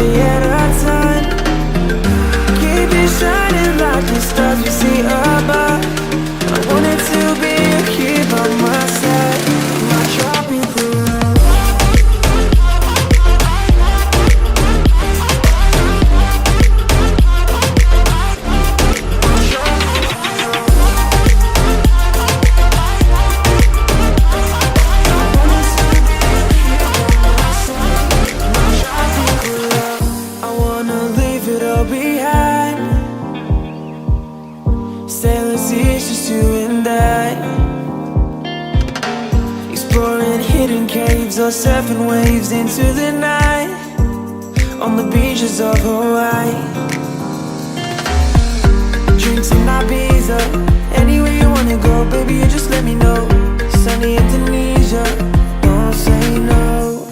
day at a time. Keep it shining like the stars we see above. I wanted to be here by my side, my tropical love. Behind sailors, it's just you and I, exploring hidden caves or surfing waves into the night on the beaches of Hawaii. Drinks in Ibiza, anywhere you wanna go, baby, you just let me know. Sunny Indonesia, don't say no.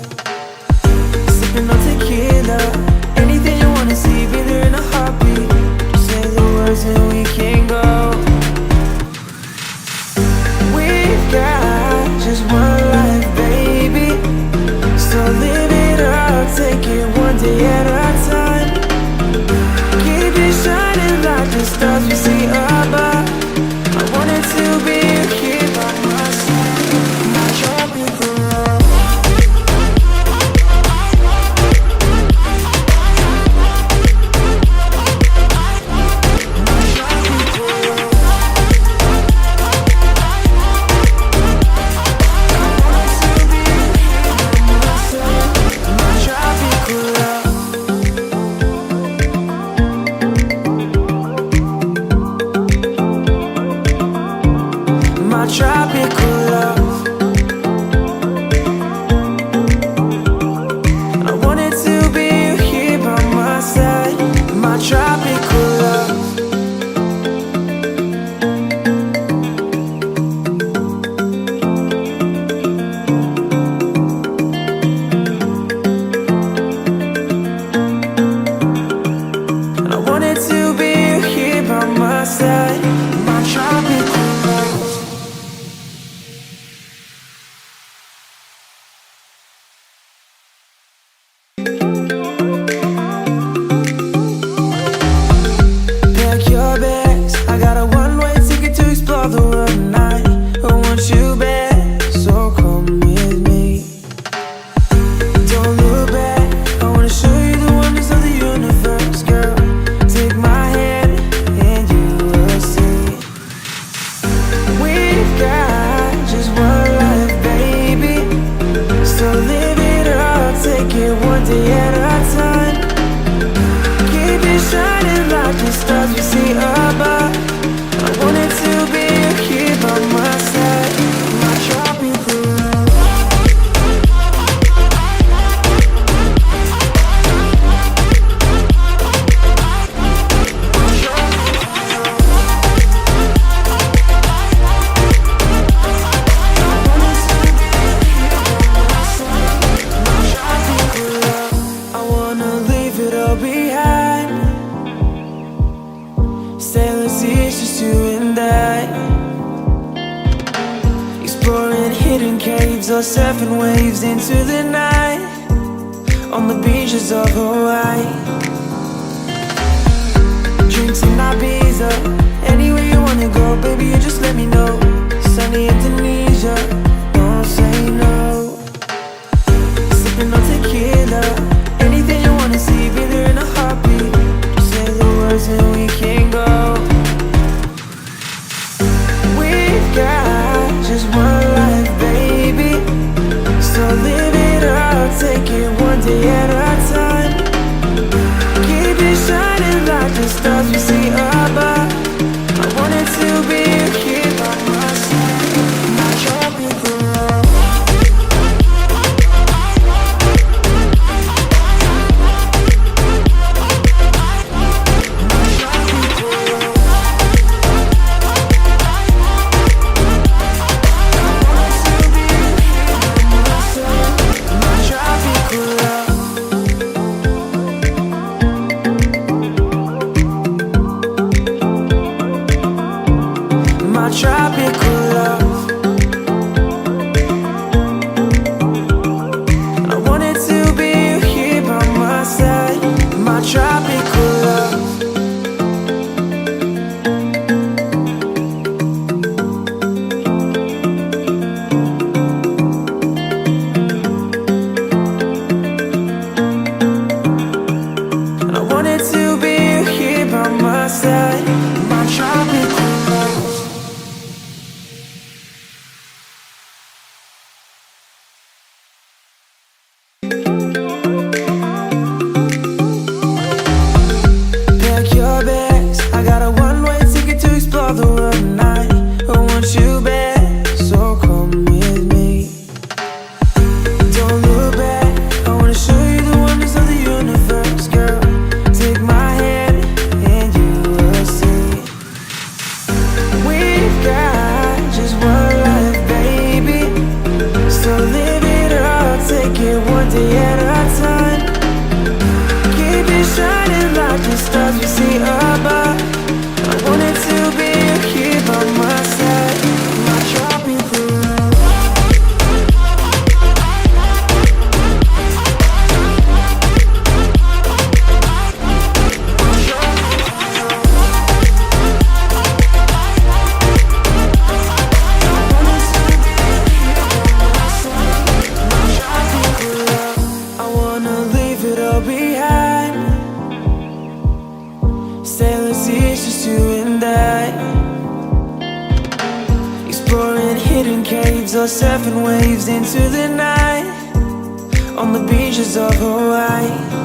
Sipping on tequila, anything you wanna see, be there in a heartbeat. Just say the words and we can go. We've got just one life, baby, so live it up, take it one day at a time. Keep it shining like the stars we see above. I wanted to be here by my side, my tropical love. My tropical love. I wanted to be here by my side, my tropical love. I wanted to be here by my side, my tropical love. Pack your bags, I got a one-way ticket to explore the world tonight. I want you back, so come with me. Don't look back, I wanna show you the wonders of the universe, girl. Take my hand and you will see. We've got just one life, baby, so live it up, take it one day at a time. Keep it shining like the stars we see above. I wanted to be here by my side, my tropical love. I wanna leave it all behind. Sailors, it's just you and I, exploring hidden caves or surfing waves into the night on the beaches of Hawaii. Drinks in Ibiza, anywhere you wanna go, baby, you just let me know. Sunny Indonesia, don't say no. Sipping on tequila, anything you wanna see, be there in a heartbeat. Just say the words and we can go. We've got just one life, baby, so live it up, take it one day at a time. Keep it shining like the stars we see above. I wanted to be here by my side, my tropical love. caves or surfing waves into the night on the beaches of Hawaii.